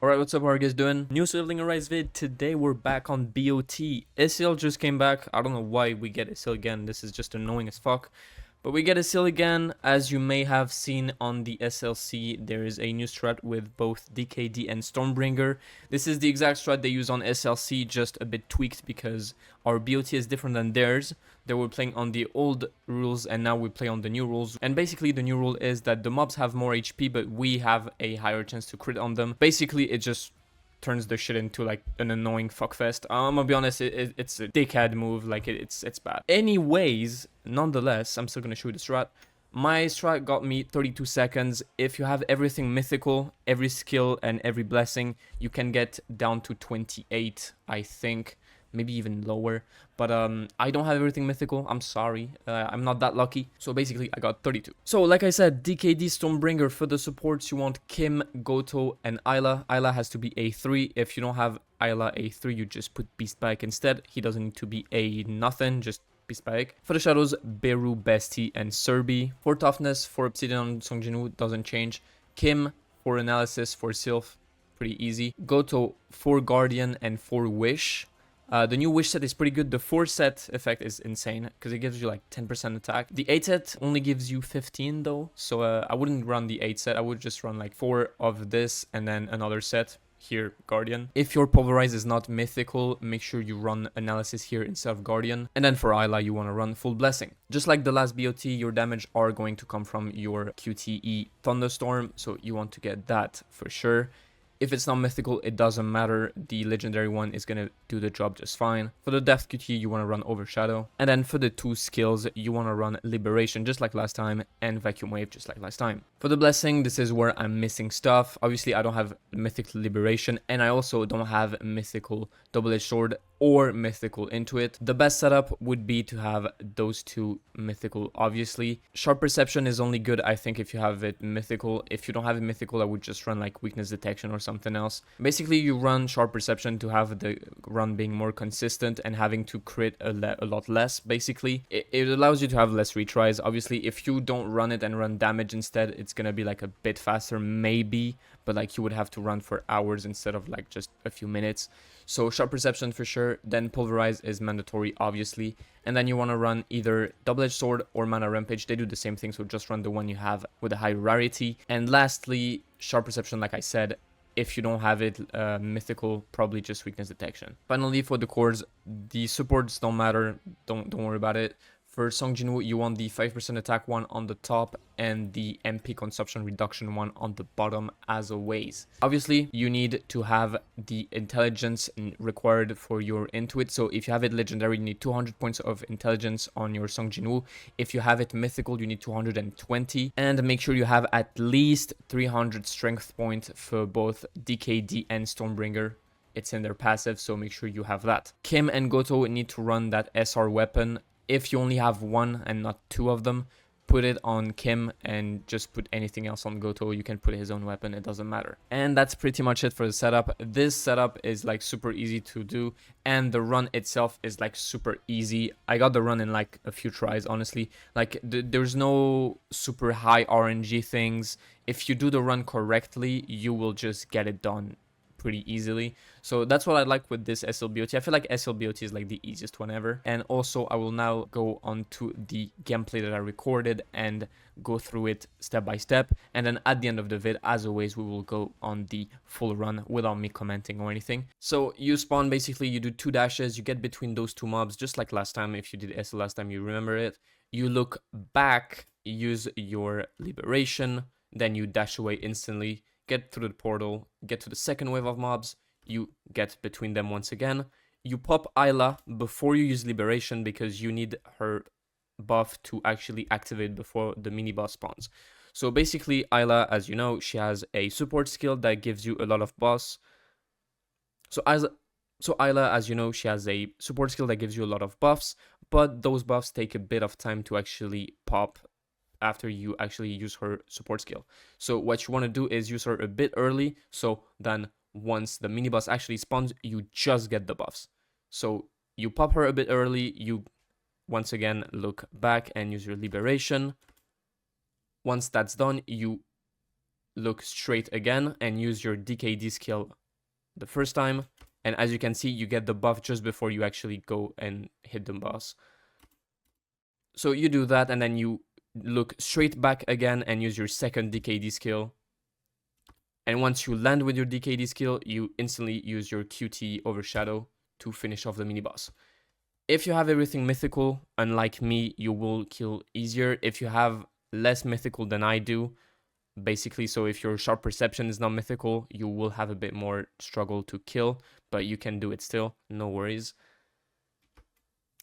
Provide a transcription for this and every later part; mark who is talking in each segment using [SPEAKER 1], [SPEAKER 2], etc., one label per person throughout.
[SPEAKER 1] Alright, what's up, how are you guys doing? New Sibling Arise vid. Today we're back on BOT. Esil just came back. I don't know why we get Esil again. This is just annoying as fuck. But we get Esil again. As you may have seen on the SLC, there is a new strat with both DKD and Stormbringer. This is the exact strat they use on SLC, just a bit tweaked because our BOT is different than theirs. They were playing on the old rules and now we play on the new rules. And basically the new rule is that the mobs have more HP, but we have a higher chance to crit on them. Basically it just turns the shit into like an annoying fuckfest. I'm gonna be honest, it's a dickhead move, like it's bad. Anyways, nonetheless, I'm still gonna show you the strat. My strat got me 32 seconds. If you have everything mythical, every skill and every blessing, you can get down to 28, I think. Maybe even lower, but I don't have everything mythical. I'm sorry, I'm not that lucky. So basically I got 32. So like I said, DKD Stormbringer. For the supports you want Kim, Goto and Esil. Esil has to be A3. If you don't have Esil A3, you just put Beast Bike instead. He doesn't need to be A nothing, just Beast Bike. For the shadows, Beru, Bestie and Serbi. For toughness, for Obsidian, Songjinwoo doesn't change. Kim for analysis, for Sylph, pretty easy. Goto for Guardian and for Wish. The new Wish set is pretty good. The 4 set effect is insane because it gives you like 10% attack. The 8 set only gives you 15 though, so I wouldn't run the 8 set. I would just run like 4 of this and then another set. Here, Guardian. If your Pulverize is not mythical, make sure you run Analysis here instead of Guardian. And then for Esil, you want to run Full Blessing. Just like the last BOT, your damage are going to come from your QTE Thunderstorm, so you want to get that for sure. If it's not mythical, it doesn't matter. The legendary one is going to do the job just fine. For the Death QT, you want to run Overshadow. And then for the 2 skills, you want to run Liberation, just like last time, and Vacuum Wave, just like last time. For the Blessing, this is where I'm missing stuff. Obviously, I don't have Mythical Liberation, and I also don't have Mythical Double-Edged Sword or Mythical Intuit. The best setup would be to have those 2 mythical, obviously. Sharp Perception is only good, I think, if you have it mythical. If you don't have it mythical, I would just run like Weakness Detection or something else. Basically, you run Sharp Perception to have the run being more consistent and having to crit a lot less, basically. It allows you to have less retries. Obviously, if you don't run it and run damage instead, it's gonna be like a bit faster, maybe, but like you would have to run for hours instead of like just a few minutes. So Sharp Perception for sure. Then Pulverize is mandatory, obviously. And then you want to run either Double-Edged Sword or Mana Rampage. They do the same thing, so just run the one you have with a high rarity. And lastly, Sharp Perception, like I said. If you don't have it mythical, probably just Weakness Detection. Finally, for the cores, the supports don't matter. Don't worry about it. For Songjinwoo, you want the 5% attack one on the top and the MP consumption reduction one on the bottom as always. Obviously, you need to have the intelligence required for your Intuit. So if you have it legendary, you need 200 points of intelligence on your Songjinwoo. If you have it mythical, you need 220. And make sure you have at least 300 strength points for both DKD and Stormbringer. It's in their passive, so make sure you have that. Kim and Goto need to run that SR weapon. If you only have 1 and not 2 of them, put it on Kim and just put anything else on Goto. You can put his own weapon, it doesn't matter. And that's pretty much it for the setup. This setup is like super easy to do and the run itself is like super easy. I got the run in like a few tries, honestly. Like there's no super high RNG things. If you do the run correctly, you will just get it done pretty easily. So that's what I like with this Esil BOT. I feel like Esil BOT is like the easiest one ever. And also I will now go on to the gameplay that I recorded and go through it step by step. And then at the end of the vid, as always, we will go on the full run without me commenting or anything. So you spawn, basically you do 2 dashes, you get between those 2 mobs just like last time. If you did Esil last time, you remember it. You look back, use your Liberation, then you dash away instantly. Get through the portal, get to the second wave of mobs, you get between them once again. You pop Esil before you use Liberation because you need her buff to actually activate before the mini boss spawns. So basically Esil, as you know, she has a support skill that gives you a lot of buffs. So Esil, as you know, she has a support skill that gives you a lot of buffs, but those buffs take a bit of time to actually pop after you actually use her support skill. So what you want to do is use her a bit early, so then once the mini boss actually spawns, you just get the buffs. So you pop her a bit early, you once again look back and use your Liberation. Once that's done, you look straight again and use your DKD skill the first time. And as you can see, you get the buff just before you actually go and hit the boss. So you do that, and then you look straight back again and use your second DKD skill. And once you land with your DKD skill, you instantly use your QT Overshadow to finish off the mini boss. If you have everything mythical, unlike me, you will kill easier. If you have less mythical than I do, basically, so if your sharp perception is not mythical, you will have a bit more struggle to kill, but you can do it still, no worries.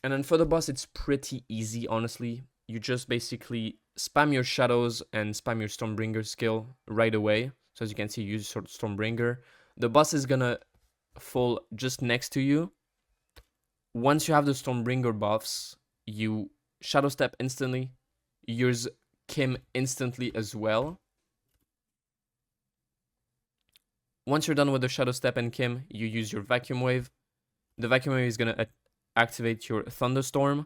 [SPEAKER 1] And then for the boss, it's pretty easy, honestly. You just basically spam your shadows and spam your Stormbringer skill right away. So as you can see, you use Stormbringer. The boss is gonna fall just next to you. Once you have the Stormbringer buffs, you Shadow Step instantly, use Kim instantly as well. Once you're done with the Shadow Step and Kim, you use your Vacuum Wave. The Vacuum Wave is going to activate your Thunderstorm,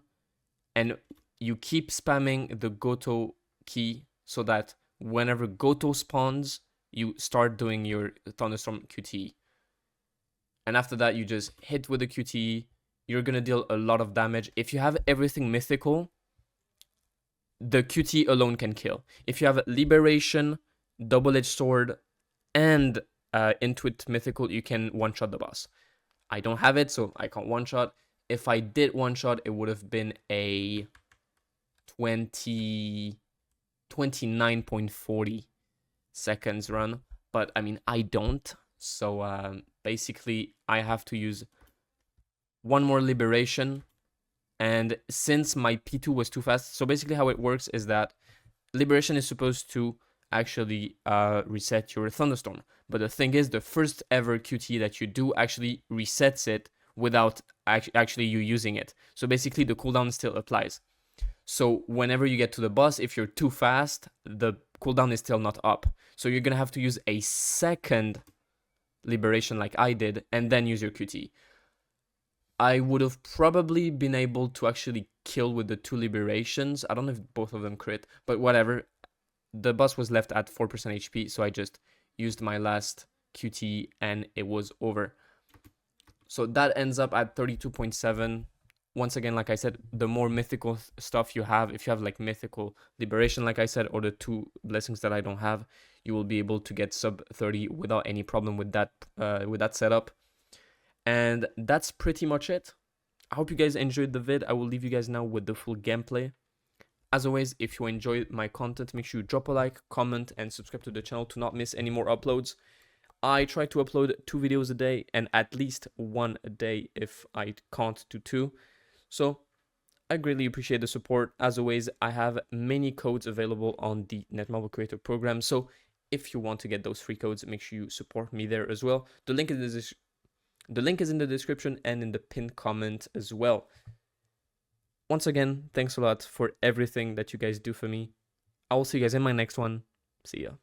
[SPEAKER 1] and you keep spamming the Goto key so that whenever Goto spawns, you start doing your Thunderstorm QTE. And after that, you just hit with the QTE. You're going to deal a lot of damage. If you have everything mythical, the QTE alone can kill. If you have Liberation, Double-Edged Sword, and Intuit mythical, you can one-shot the boss. I don't have it, so I can't one-shot. If I did one-shot, it would have been a 29.40 seconds run. But, I mean, I don't. So, basically, I have to use one more Liberation. And since my P2 was too fast, so basically how it works is that Liberation is supposed to actually reset your Thunderstorm. But the thing is, the first ever QT that you do actually resets it without actually you using it. So basically the cooldown still applies. So whenever you get to the boss, if you're too fast, the cooldown is still not up. So you're going to have to use a second Liberation like I did, and then use your QT. I would have probably been able to actually kill with the 2 Liberations. I don't know if both of them crit, but whatever. The boss was left at 4% HP, so I just used my last QT and it was over. So that ends up at 32.7. Once again, like I said, the more mythical stuff you have, if you have like mythical Liberation, like I said, or the 2 blessings that I don't have, you will be able to get sub 30 without any problem with that setup. And that's pretty much it. I hope you guys enjoyed the vid. I will leave you guys now with the full gameplay. As always, if you enjoy my content, make sure you drop a like, comment, and subscribe to the channel to not miss any more uploads. I try to upload 2 videos a day, and at least 1 a day if I can't do 2. So I greatly appreciate the support. As always, I have many codes available on the Netmarble Creator Program. So if you want to get those free codes, make sure you support me there as well. The link is in the description and in the pinned comment as well. Once again, thanks a lot for everything that you guys do for me. I will see you guys in my next one. See ya.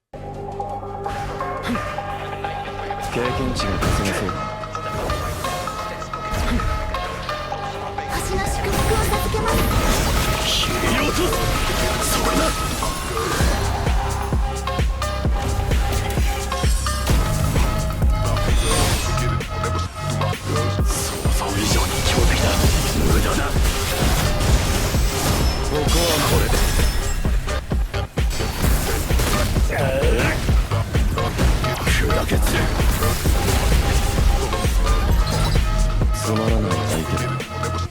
[SPEAKER 2] つまらない相手だ。